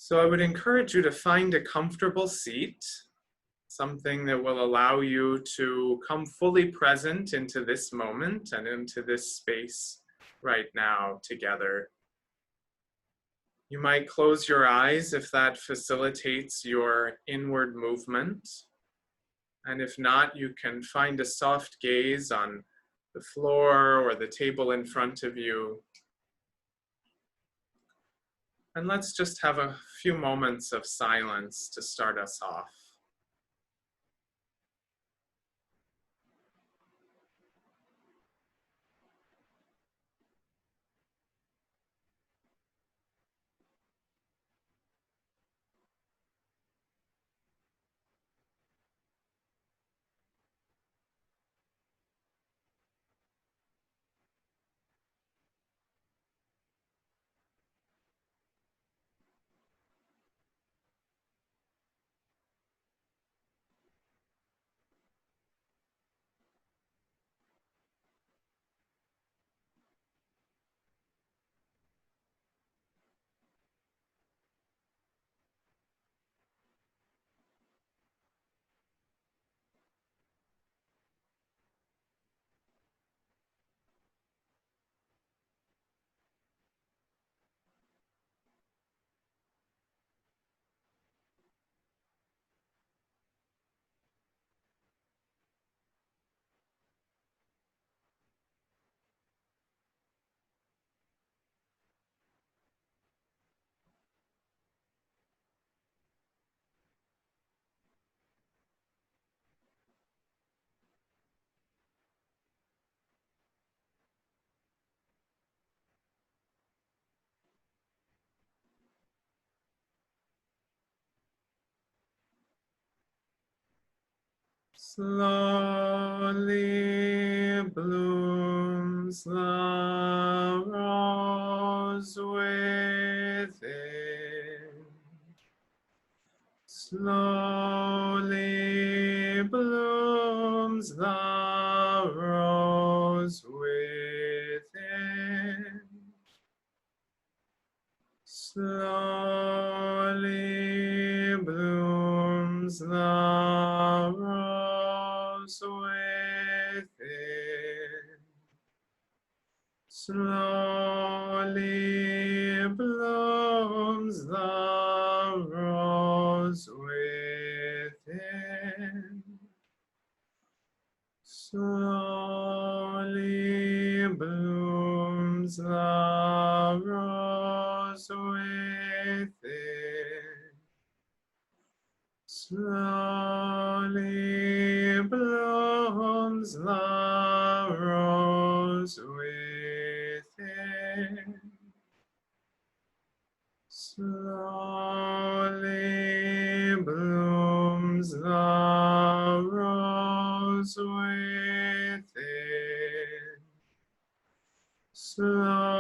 So I would encourage you to find a comfortable seat, something that will allow you to come fully present into this moment and into this space right now together. You might close your eyes if that facilitates your inward movement. And if not, you can find a soft gaze on the floor or the table in front of you. And let's just have a few moments of silence to start us off. Slowly blooms the rose within. Slowly blooms the rose within. Slowly blooms the rose within. Slowly blooms the rose within. Slowly blooms the rose within. Slowly blooms the rose within. Slowly blooms the rose within. Slowly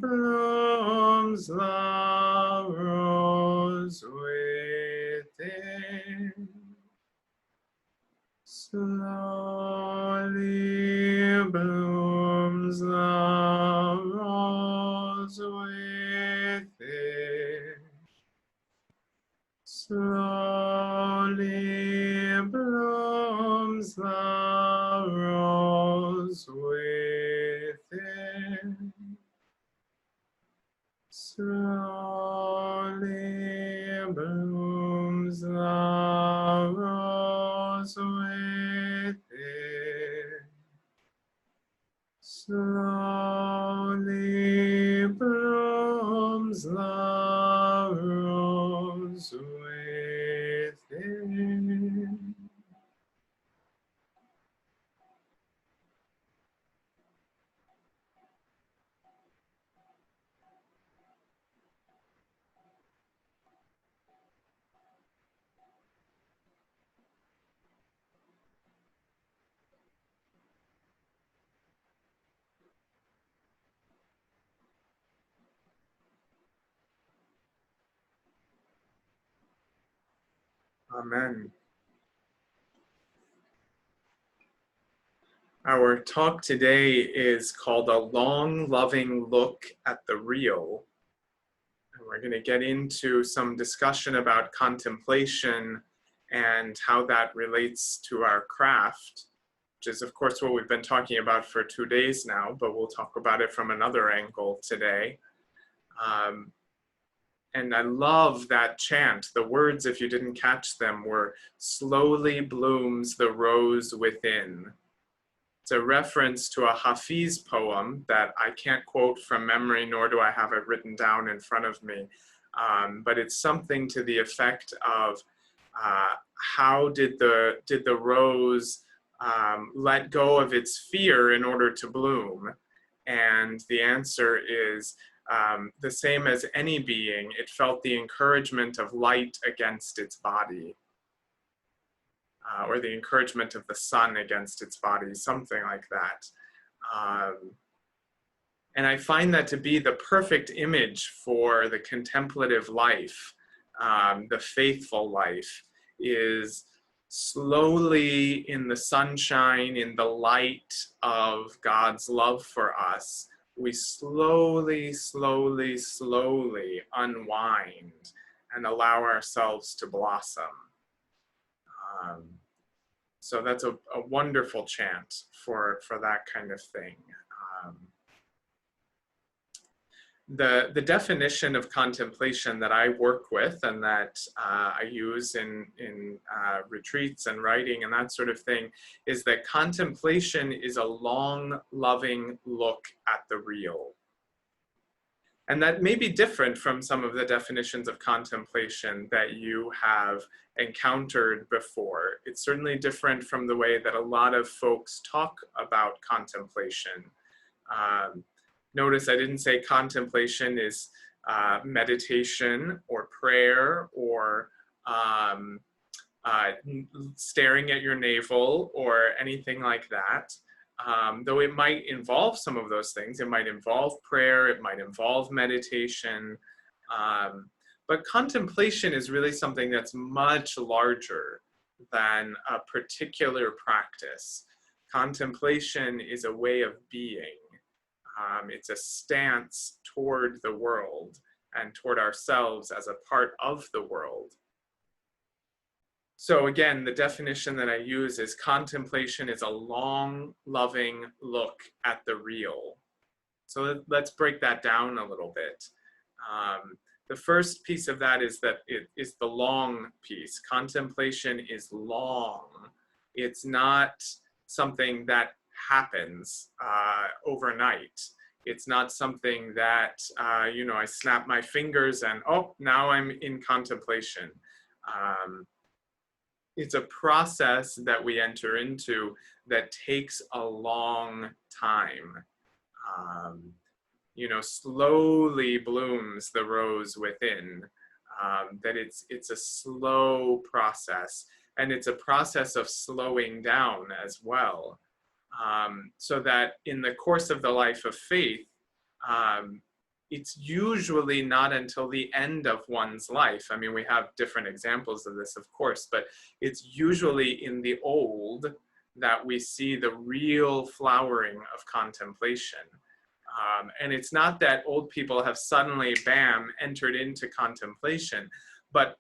blooms the rose within. Slowly blooms the rose within. Slowly blooms the rose within. Slowly blooms the rose within. Slowly blooms the rose within. Amen. Our talk today is called A Long, Loving Look at the Real. And we're going to get into some discussion about contemplation and how that relates to our craft, which is, of course, what we've been talking about for 2 days now, but we'll talk about it from another angle today. And I love that chant. The words, if you didn't catch them, were "slowly blooms the rose within." It's a reference to a Hafiz poem that I can't quote from memory, nor do I have it written down in front of me. But it's something to the effect of how did the rose let go of its fear in order to bloom? And the answer is the same as any being. It felt the encouragement of light against its body. Or the encouragement of the sun against its body, something like that. And I find that to be the perfect image for the contemplative life, the faithful life, is slowly in the sunshine, in the light of God's love for us, we slowly, slowly, slowly unwind and allow ourselves to blossom. So that's a wonderful chant for that kind of thing. The definition of contemplation that I work with and that I use in retreats and writing and that sort of thing is that contemplation is a long, loving look at the real. And that may be different from some of the definitions of contemplation that you have encountered before. It's certainly different from the way that a lot of folks talk about contemplation. Notice I didn't say contemplation is meditation or prayer or staring at your navel or anything like that. Though it might involve some of those things. It might involve prayer, it might involve meditation, but contemplation is really something that's much larger than a particular practice. Contemplation is a way of being. It's a stance toward the world and toward ourselves as a part of the world. So again, the definition that I use is contemplation is a long, loving look at the real. So let's break that down a little bit. The first piece of that is that it is the long piece. Contemplation is long. It's not something that happens overnight. It's not something that, I snap my fingers and, oh, now I'm in contemplation. It's a process that we enter into that takes a long time. Slowly blooms the rose within. That it's a slow process, and it's a process of slowing down as well. So that in the course of the life of faith, it's usually not until the end of one's life. I mean, we have different examples of this, of course, but it's usually in the old that we see the real flowering of contemplation. And it's not that old people have suddenly, bam, entered into contemplation, but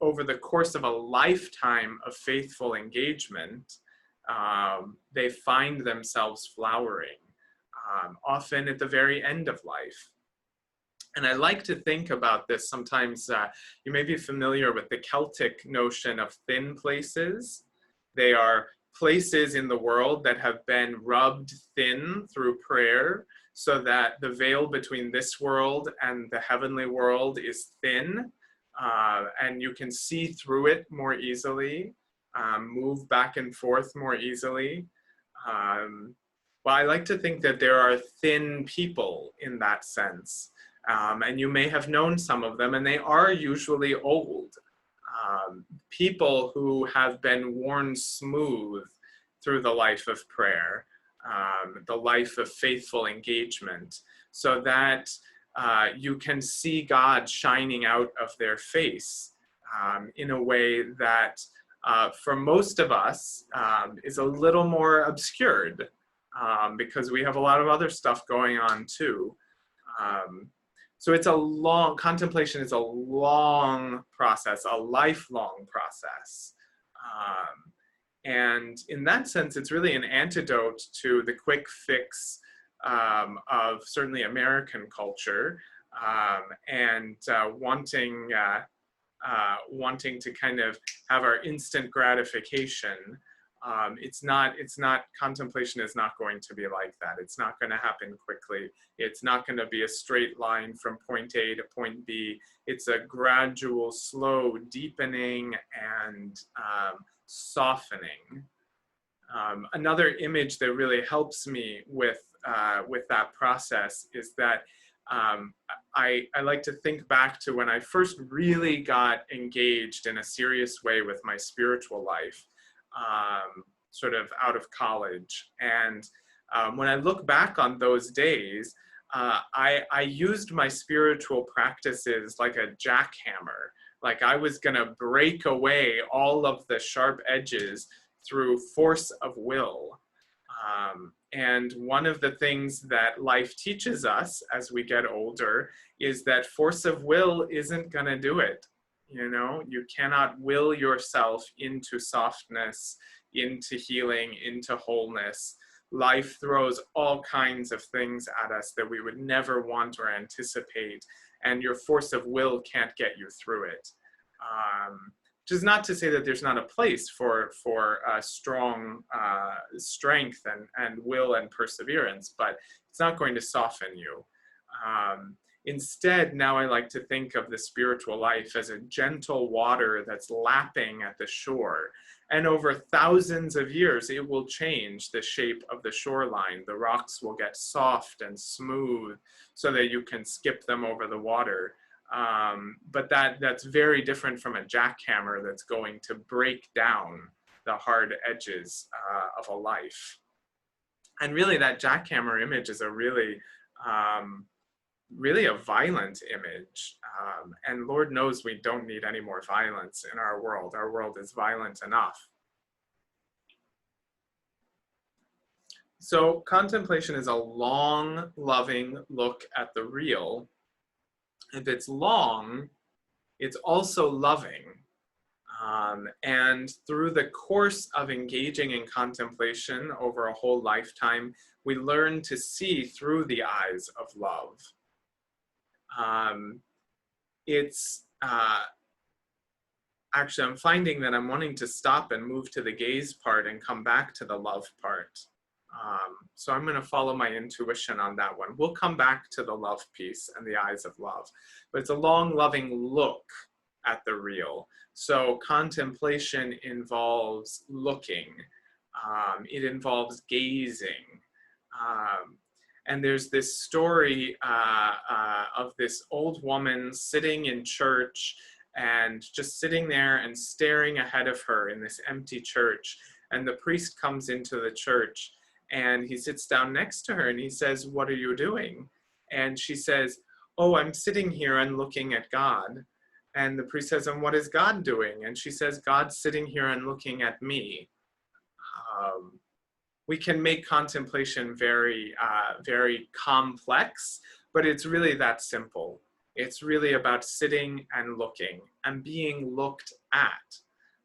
over the course of a lifetime of faithful engagement, they find themselves flowering. Often at the very end of life. And I like to think about this sometimes. You may be familiar with the Celtic notion of thin places. They are places in the world that have been rubbed thin through prayer so that the veil between this world and the heavenly world is thin, and you can see through it more easily, move back and forth more easily. Well, I like to think that there are thin people in that sense. And you may have known some of them, and they are usually old. People who have been worn smooth through the life of prayer, the life of faithful engagement, so that you can see God shining out of their face in a way that for most of us is a little more obscured. Because we have a lot of other stuff going on too. So contemplation is a long process, a lifelong process. And in that sense, it's really an antidote to the quick fix of certainly American culture, and wanting to kind of have our instant gratification. Contemplation is not going to be like that. It's not going to happen quickly. It's not going to be a straight line from point A to point B. It's a gradual, slow deepening and softening. Another image that really helps me with that process is that I like to think back to when I first really got engaged in a serious way with my spiritual life, sort of out of college. And when I look back on those days, I used my spiritual practices like a jackhammer. Like I was going to break away all of the sharp edges through force of will. And one of the things that life teaches us as we get older is that force of will isn't going to do it. You know, you cannot will yourself into softness, into healing, into wholeness. Life throws all kinds of things at us that we would never want or anticipate, and your force of will can't get you through it. Which is not to say that there's not a place for strong strength and will and perseverance, but it's not going to soften you. Instead, now I like to think of the spiritual life as a gentle water that's lapping at the shore. And over thousands of years, it will change the shape of the shoreline. The rocks will get soft and smooth so that you can skip them over the water. But that's very different from a jackhammer that's going to break down the hard edges of a life. And really that jackhammer image is a really a violent image. And Lord knows we don't need any more violence in our world. Our world is violent enough. So contemplation is a long, loving look at the real. If it's long, it's also loving. And through the course of engaging in contemplation over a whole lifetime, we learn to see through the eyes of love. Actually, I'm finding that I'm wanting to stop and move to the gaze part and come back to the love part. So I'm going to follow my intuition on that one. We'll come back to the love piece and the eyes of love. But it's a long, loving look at the real. So contemplation involves looking. It involves gazing. And there's this story of this old woman sitting in church and just sitting there and staring ahead of her in this empty church. And the priest comes into the church and he sits down next to her and he says, "What are you doing?" And she says, "Oh, I'm sitting here and looking at God." And the priest says, "And what is God doing?" And she says, "God's sitting here and looking at me." We can make contemplation very, very complex, but it's really that simple. It's really about sitting and looking and being looked at.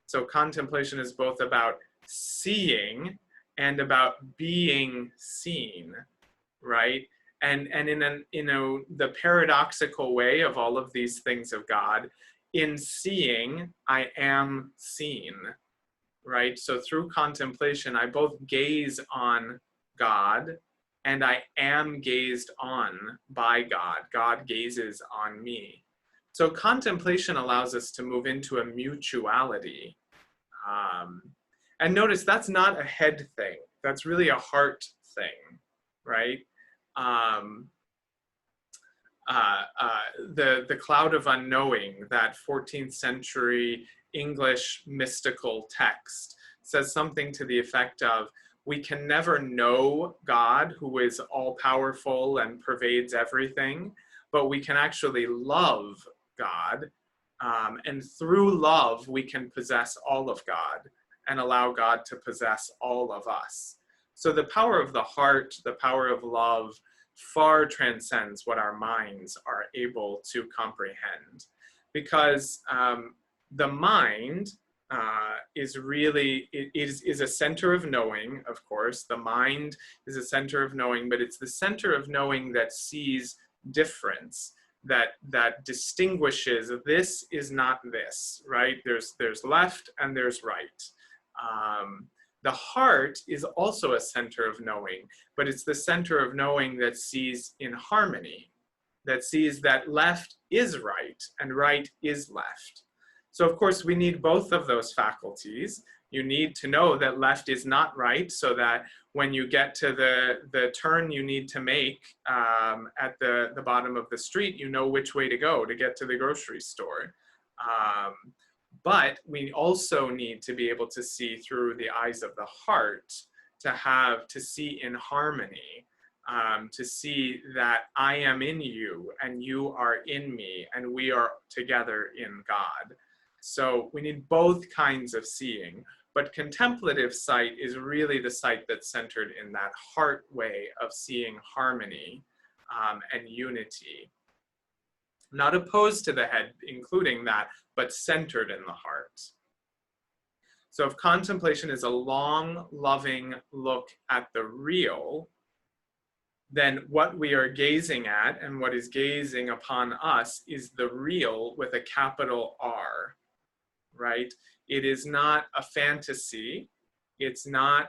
So contemplation is both about seeing and about being seen, right? And in the paradoxical way of all of these things of God, in seeing, I am seen, right? So through contemplation, I both gaze on God and I am gazed on by God. God gazes on me. So contemplation allows us to move into a mutuality. And notice that's not a head thing. That's really a heart thing, right? The Cloud of Unknowing, that 14th century English mystical text, says something to the effect of, we can never know God, who is all-powerful and pervades everything, but we can actually love God. And through love, we can possess all of God and allow God to possess all of us. So the power of the heart, the power of love, far transcends what our minds are able to comprehend. Because the mind is really, is a center of knowing, of course. The mind is a center of knowing, but it's the center of knowing that sees difference, that distinguishes this is not this, right? There's left and there's right. The heart is also a center of knowing, but it's the center of knowing that sees in harmony, that sees that left is right and right is left. So of course we need both of those faculties. You need to know that left is not right, so that when you get to the turn you need to make at the bottom of the street, you know which way to go to get to the grocery store. But we also need to be able to see through the eyes of the heart, to see in harmony, to see that I am in you and you are in me and we are together in God. So we need both kinds of seeing, but contemplative sight is really the sight that's centered in that heart way of seeing harmony and unity. Not opposed to the head, including that, but centered in the heart. So if contemplation is a long, loving look at the real, then what we are gazing at and what is gazing upon us is the real with a capital R, right? It is not a fantasy. It's not,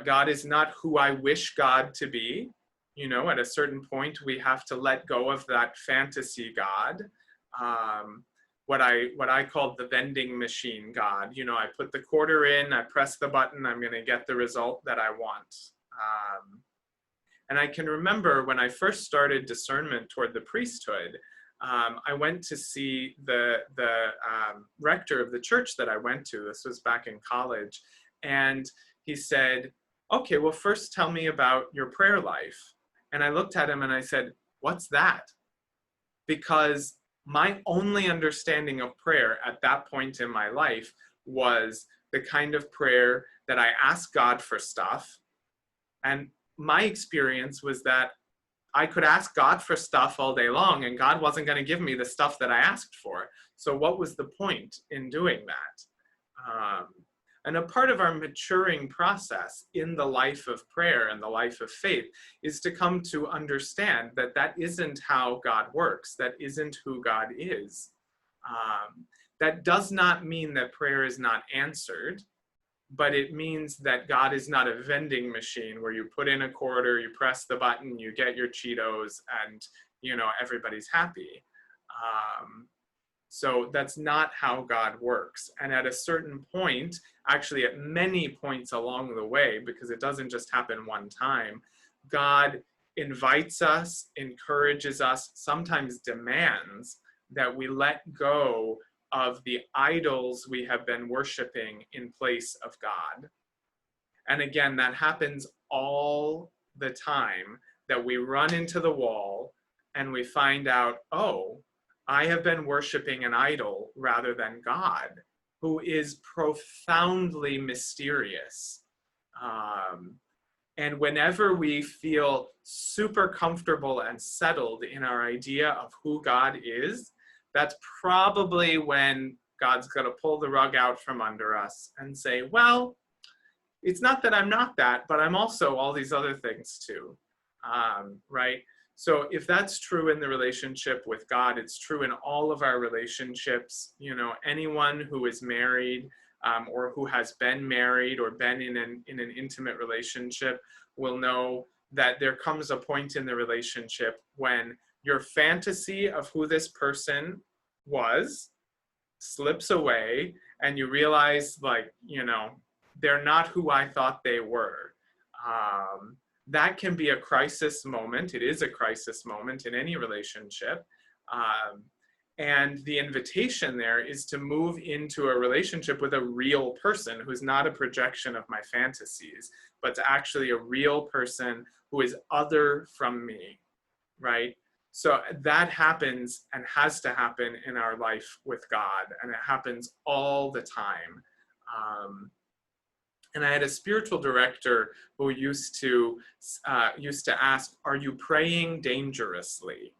God is not who I wish God to be. You know, at a certain point, we have to let go of that fantasy God. What I called the vending machine God. You know, I put the quarter in, I press the button, I'm going to get the result that I want. And I can remember when I first started discernment toward the priesthood, I went to see the rector of the church that I went to. This was back in college. And he said, okay, well, first tell me about your prayer life. And I looked at him and I said, what's that? Because my only understanding of prayer at that point in my life was the kind of prayer that I asked God for stuff. And my experience was that I could ask God for stuff all day long and God wasn't going to give me the stuff that I asked for. So what was the point in doing that? And a part of our maturing process in the life of prayer and the life of faith is to come to understand that that isn't how God works. That isn't who God is. That does not mean that prayer is not answered, but it means that God is not a vending machine where you put in a quarter, you press the button, you get your Cheetos, and you know everybody's happy. So that's not how God works. And at a certain point, actually at many points along the way, because it doesn't just happen one time, God invites us, encourages us, sometimes demands that we let go of the idols we have been worshiping in place of God. And again, that happens all the time, that we run into the wall and we find out, oh, I have been worshiping an idol rather than God, who is profoundly mysterious. And whenever we feel super comfortable and settled in our idea of who God is, that's probably when God's going to pull the rug out from under us and say, well, it's not that I'm not that, but I'm also all these other things too, right? So if that's true in the relationship with God, it's true in all of our relationships. You know, anyone who is married or who has been married or been in an intimate relationship will know that there comes a point in the relationship when your fantasy of who this person was slips away and you realize, like, you know, they're not who I thought they were. That can be a crisis moment. It is a crisis moment in any relationship. And the invitation there is to move into a relationship with a real person who's not a projection of my fantasies, but to actually a real person who is other from me, right? So that happens and has to happen in our life with God, and it happens all the time. And I had a spiritual director who used to ask, "Are you praying dangerously?"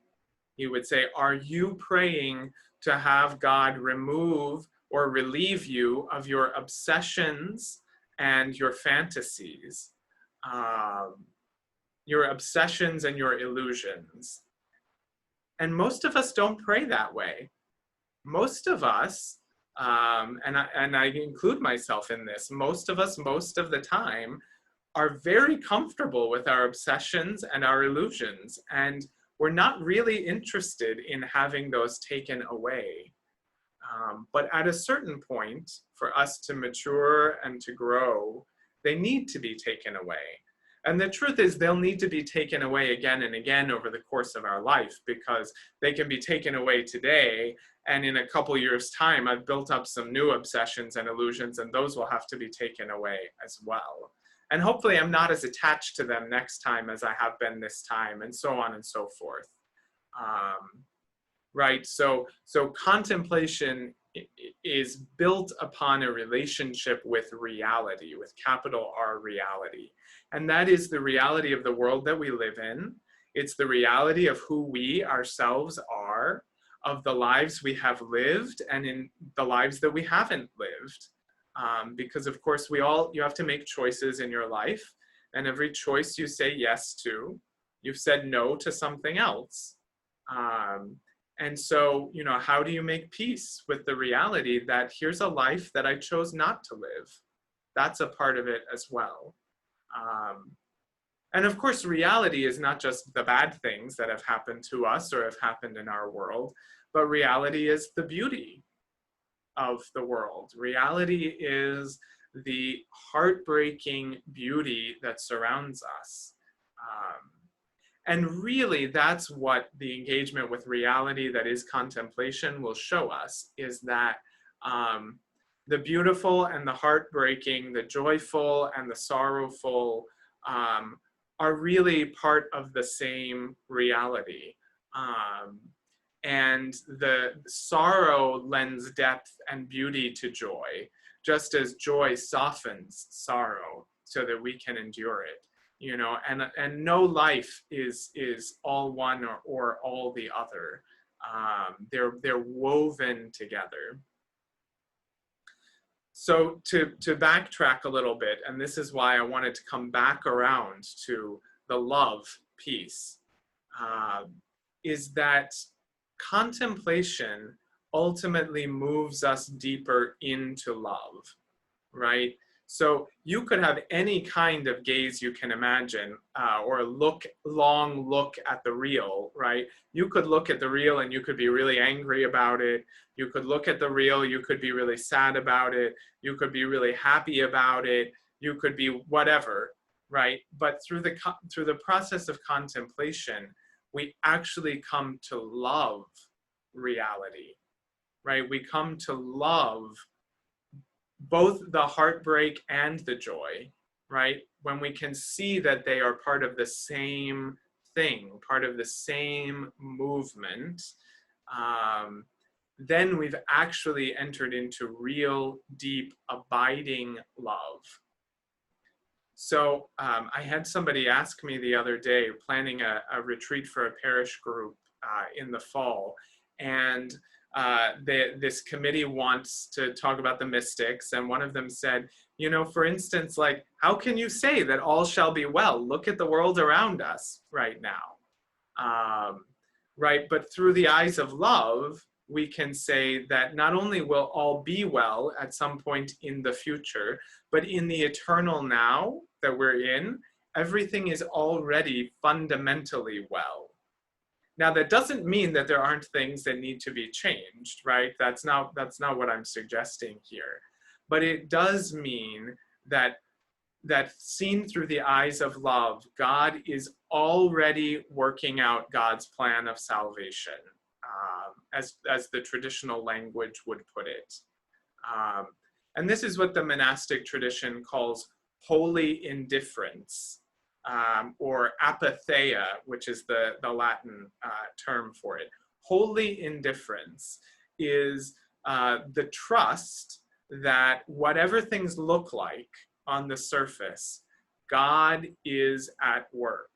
He would say, "Are you praying to have God remove or relieve you of your obsessions and your fantasies, your obsessions and your illusions?" And most of us don't pray that way. Most of us, and I include myself in this, most of us, most of the time, are very comfortable with our obsessions and our illusions, and we're not really interested in having those taken away. But at a certain point, for us to mature and to grow, they need to be taken away. And the truth is, they'll need to be taken away again and again over the course of our life, because they can be taken away today, and in a couple years' time, I've built up some new obsessions and illusions, and those will have to be taken away as well. And hopefully I'm not as attached to them next time as I have been this time, and so on and so forth. Right? So contemplation is built upon a relationship with reality, with capital R reality. And that is the reality of the world that we live in. It's the reality of who we ourselves are, of the lives we have lived, and in the lives that we haven't lived. Because of course you have to make choices in your life, and every choice you say yes to, you've said no to something else. And so, how do you make peace with the reality that here's a life that I chose not to live? That's a part of it as well. And of course, reality is not just the bad things that have happened to us or have happened in our world, but reality is the beauty of the world. Reality is the heartbreaking beauty that surrounds us. And really, that's what the engagement with reality that is contemplation will show us, is that the beautiful and the heartbreaking, the joyful and the sorrowful are really part of the same reality. And the sorrow lends depth and beauty to joy, just as joy softens sorrow so that we can endure it. And no life is all one or all the other. They're woven together. So to backtrack a little bit, and this is why I wanted to come back around to the love piece, is that contemplation ultimately moves us deeper into love, right? So you could have any kind of gaze you can imagine, or long look at the real, right? You could look at the real and you could be really angry about it. You could look at the real, you could be really sad about it. You could be really happy about it. You could be whatever, right? But through the process of contemplation, we actually come to love reality, right? We come to love both the heartbreak and the joy, right? When we can see that they are part of the same thing, part of the same movement, then we've actually entered into real, deep, abiding love. So I had somebody ask me the other day, planning a retreat for a parish group in the fall, and this committee wants to talk about the mystics, and one of them said, for instance, like, how can you say that all shall be well? Look at the world around us right now, right? But through the eyes of love, we can say that not only will all be well at some point in the future, but in the eternal now that we're in, everything is already fundamentally well. Now, that doesn't mean that there aren't things that need to be changed, right? That's not what I'm suggesting here. But it does mean that seen through the eyes of love, God is already working out God's plan of salvation, as the traditional language would put it. And this is what the monastic tradition calls holy indifference, or apatheia, which is the Latin term for it. Holy indifference is the trust that whatever things look like, on the surface, God is at work.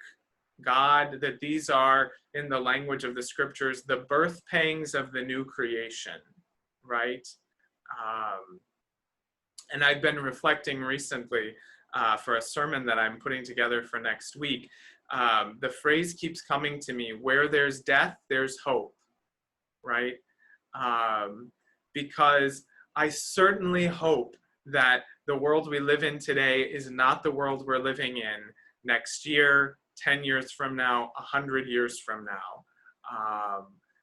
God, that these are, in the language of the scriptures, the birth pangs of the new creation, right? And I've been reflecting recently for a sermon that I'm putting together for next week. The phrase keeps coming to me, where there's death, there's hope, right? Because I certainly hope that the world we live in today is not the world we're living in next year, 10 years from now, 100 years from now.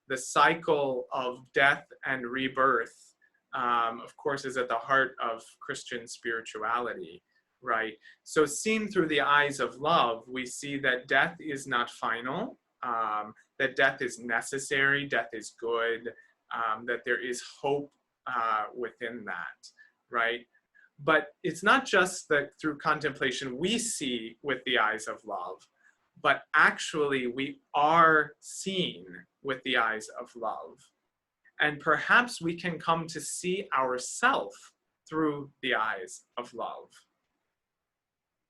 The cycle of death and rebirth, of course, is at the heart of Christian spirituality, right? So seen through the eyes of love, we see that death is not final, that death is necessary, death is good, that there is hope within that, right? But it's not just that through contemplation we see with the eyes of love, but actually we are seen with the eyes of love. And perhaps we can come to see ourselves through the eyes of love.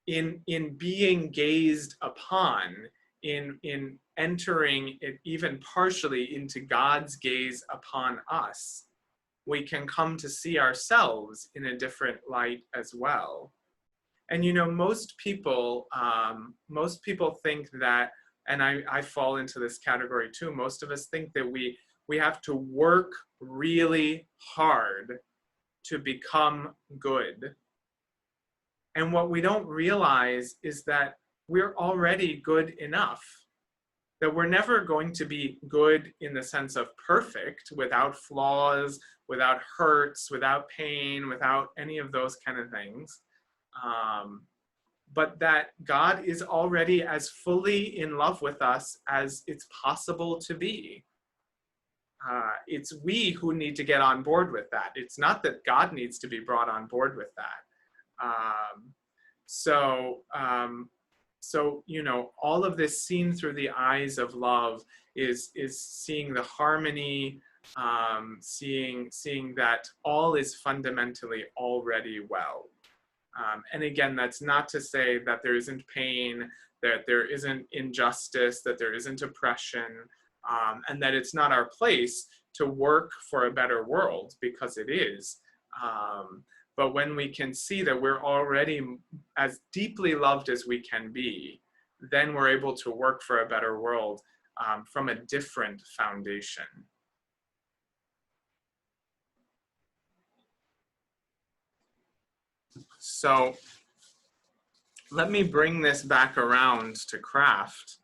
In being gazed upon, in entering it even partially into God's gaze upon us, we can come to see ourselves in a different light as well. And you know, most people think that, and I fall into this category too, most of us think that we have to work really hard to become good. And what we don't realize is that we're already good enough, that we're never going to be good in the sense of perfect, without flaws, without hurts, without pain, without any of those kind of things. But that God is already as fully in love with us as it's possible to be. It's we who need to get on board with that. It's not that God needs to be brought on board with that. So you know, all of this seen through the eyes of love is seeing the harmony, seeing that all is fundamentally already well. And again, that's not to say that there isn't pain, that there isn't injustice, that there isn't oppression, and that it's not our place to work for a better world, because it is. But when we can see that we're already as deeply loved as we can be, then we're able to work for a better world from a different foundation. So let me bring this back around to craft.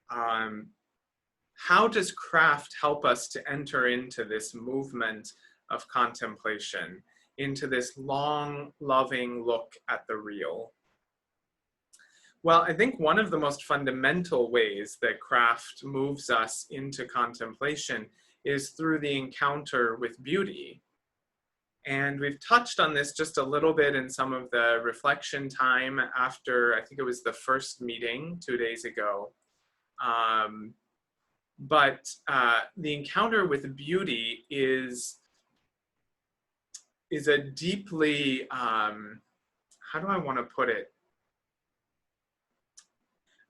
How does craft help us to enter into this movement of contemplation, into this long, loving look at the real? Well, I think one of the most fundamental ways that craft moves us into contemplation is through the encounter with beauty. And we've touched on this just a little bit in some of the reflection time after, I think it was the first meeting 2 days ago. But the encounter with beauty is a deeply, how do I want to put it?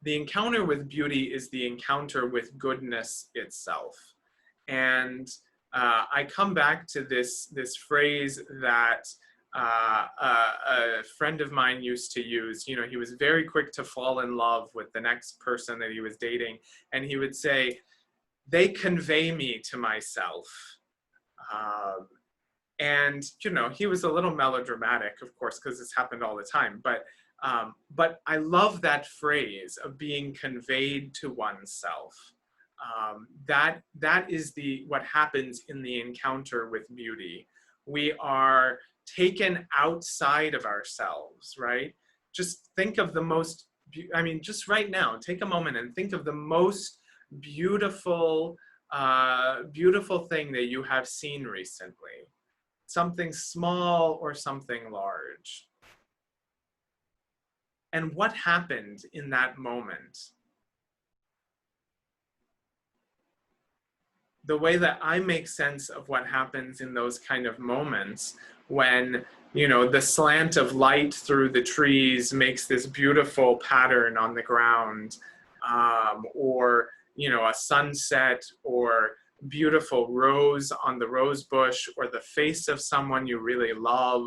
The encounter with beauty is the encounter with goodness itself. And I come back to this phrase that a friend of mine used to use. You know, he was very quick to fall in love with the next person that he was dating. And he would say, they convey me to myself. And, you know, he was a little melodramatic, of course, because this happened all the time. But I love that phrase of being conveyed to oneself. That is what happens in the encounter with beauty. We are taken outside of ourselves, right? Just think of the most, just right now, take a moment and think of the most beautiful thing that you have seen recently. Something small or something large. And what happened in that moment? The way that I make sense of what happens in those kind of moments, when the slant of light through the trees makes this beautiful pattern on the ground, or a sunset, or beautiful rose on the rose bush, or the face of someone you really love.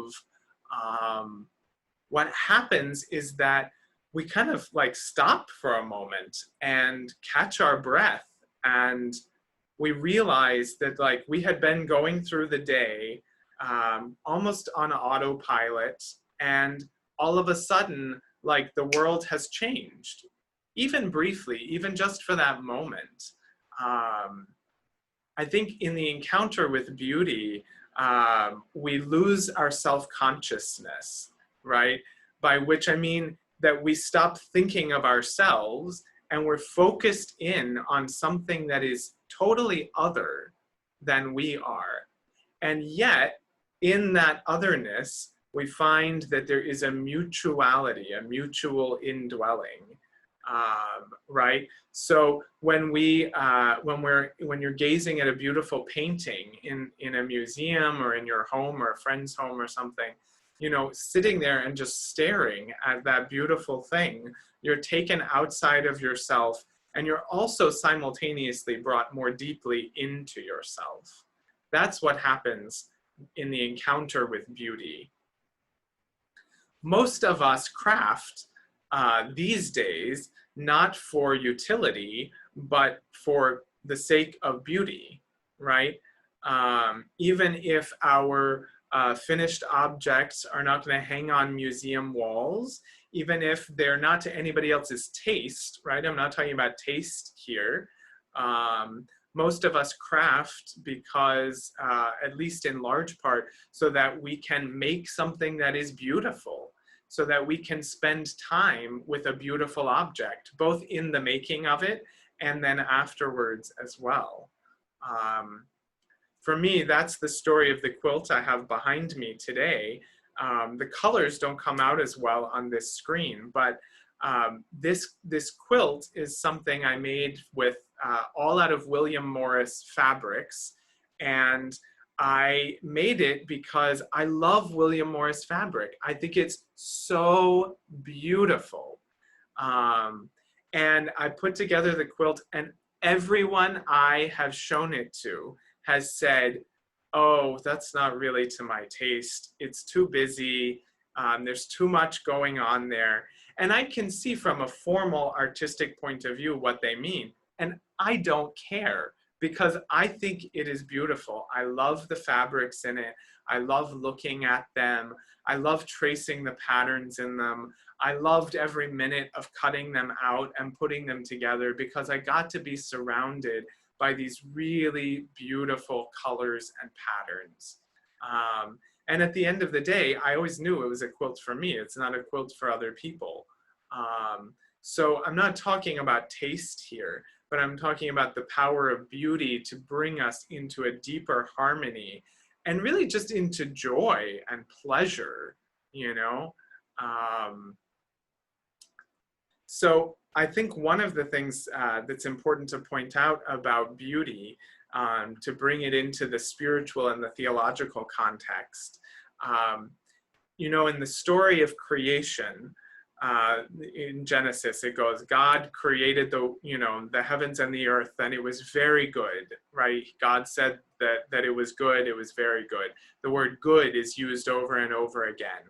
What happens is that we kind of like stop for a moment and catch our breath, and we realize that like we had been going through the day almost on autopilot, and all of a sudden like the world has changed, even briefly, even just for that moment. I think in the encounter with beauty, we lose our self-consciousness, right? By which I mean that we stop thinking of ourselves and we're focused in on something that is totally other than we are. And yet, in that otherness, we find that there is a mutuality, a mutual indwelling, right? So when you're gazing at a beautiful painting in a museum or in your home or a friend's home or something, sitting there and just staring at that beautiful thing, you're taken outside of yourself, and you're also simultaneously brought more deeply into yourself. That's what happens in the encounter with beauty. Most of us craft these days not for utility, but for the sake of beauty, right? Even if our finished objects are not going to hang on museum walls, even if they're not to anybody else's taste, right? I'm not talking about taste here. Most of us craft because, at least in large part, so that we can make something that is beautiful, so that we can spend time with a beautiful object, both in the making of it and then afterwards as well. For me, that's the story of the quilt I have behind me today. The colors don't come out as well on this screen, but this quilt is something I made with all out of William Morris fabrics, and I made it because I love William Morris fabric. I think it's so beautiful. And I put together the quilt, and everyone I have shown it to has said, oh, that's not really to my taste. It's too busy. There's too much going on there. And I can see from a formal artistic point of view what they mean. And I don't care, because I think it is beautiful. I love the fabrics in it. I love looking at them. I love tracing the patterns in them. I loved every minute of cutting them out and putting them together, because I got to be surrounded by these really beautiful colors and patterns. And at the end of the day, I always knew it was a quilt for me. It's not a quilt for other people. So I'm not talking about taste here, but I'm talking about the power of beauty to bring us into a deeper harmony, and really just into joy and pleasure, So I think one of the things that's important to point out about beauty, to bring it into the spiritual and the theological context, in the story of creation, in Genesis, it goes, God created the heavens and the earth, and it was very good, right? God said that it was good, it was very good. The word good is used over and over again.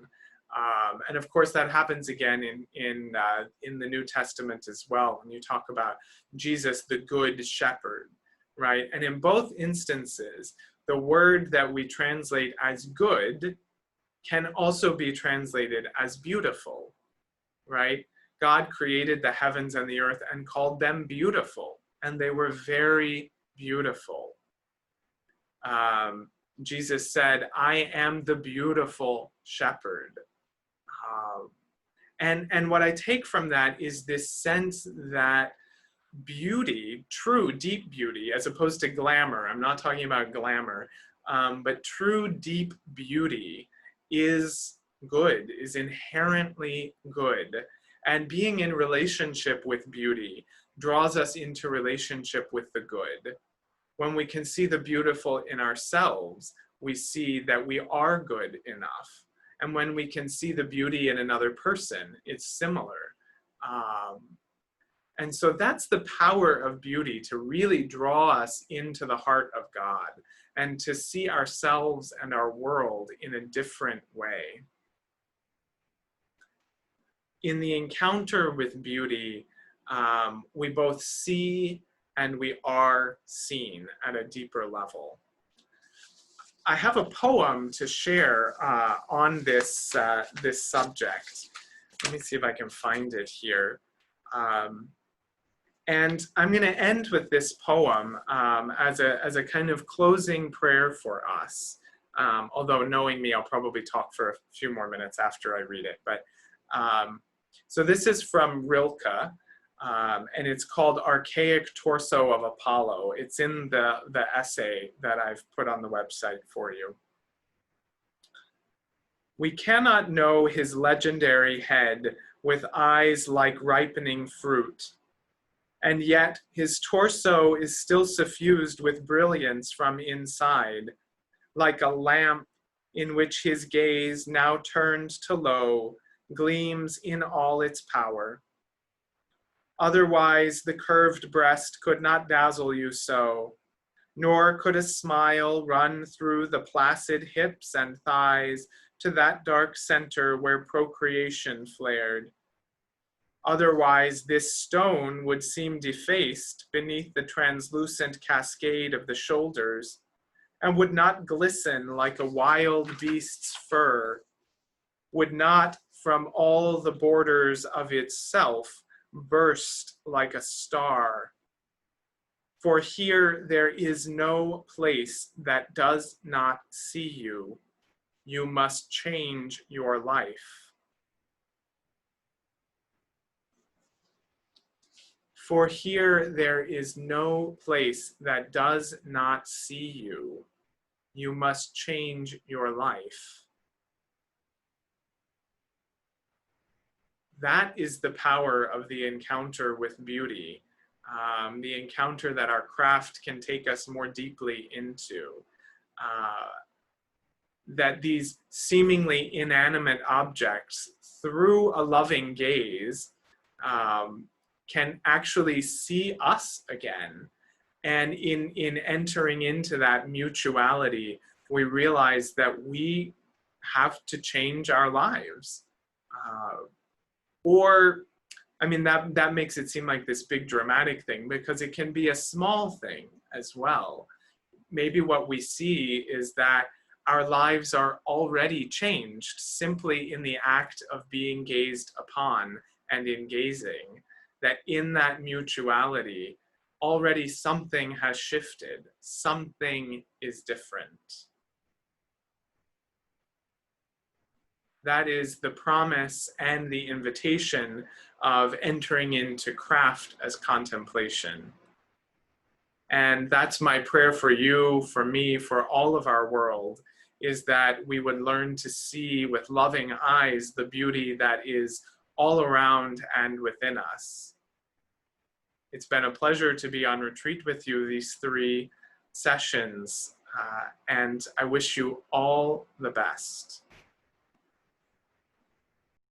And of course, that happens again in the New Testament as well, when you talk about Jesus, the good shepherd, right? And in both instances, the word that we translate as good can also be translated as beautiful, right? God created the heavens and the earth and called them beautiful, and they were very beautiful. Jesus said, I am the beautiful shepherd. And what I take from that is this sense that beauty, true deep beauty, as opposed to glamour, I'm not talking about glamour, but true deep beauty is good, is inherently good. And being in relationship with beauty draws us into relationship with the good. When we can see the beautiful in ourselves, we see that we are good enough. And when we can see the beauty in another person, it's similar. And so that's the power of beauty, to really draw us into the heart of God and to see ourselves and our world in a different way. In the encounter with beauty, we both see and we are seen at a deeper level. I have a poem to share on this, this subject. Let me see if I can find it here. And I'm going to end with this poem as a kind of closing prayer for us. Although knowing me, I'll probably talk for a few more minutes after I read it. But so this is from Rilke, and it's called Archaic Torso of Apollo. It's in the essay that I've put on the website for you. We cannot know his legendary head with eyes like ripening fruit. And yet his torso is still suffused with brilliance from inside, like a lamp in which his gaze, now turned to low, gleams in all its power. Otherwise, the curved breast could not dazzle you so, nor could a smile run through the placid hips and thighs to that dark center where procreation flared. Otherwise, this stone would seem defaced beneath the translucent cascade of the shoulders, and would not glisten like a wild beast's fur, would not, from all the borders of itself, burst like a star. For here there is no place that does not see you. You must change your life. For here there is no place that does not see you. You must change your life. That is the power of the encounter with beauty, the encounter that our craft can take us more deeply into. That these seemingly inanimate objects, through a loving gaze, can actually see us again. And in entering into that mutuality, we realize that we have to change our lives. That makes it seem like this big dramatic thing, because it can be a small thing as well. Maybe what we see is that our lives are already changed simply in the act of being gazed upon and in gazing. That in that mutuality, already something has shifted, something is different. That is the promise and the invitation of entering into craft as contemplation. And that's my prayer for you, for me, for all of our world, is that we would learn to see with loving eyes the beauty that is all around and within us. It's been a pleasure to be on retreat with you these 3 sessions, and I wish you all the best.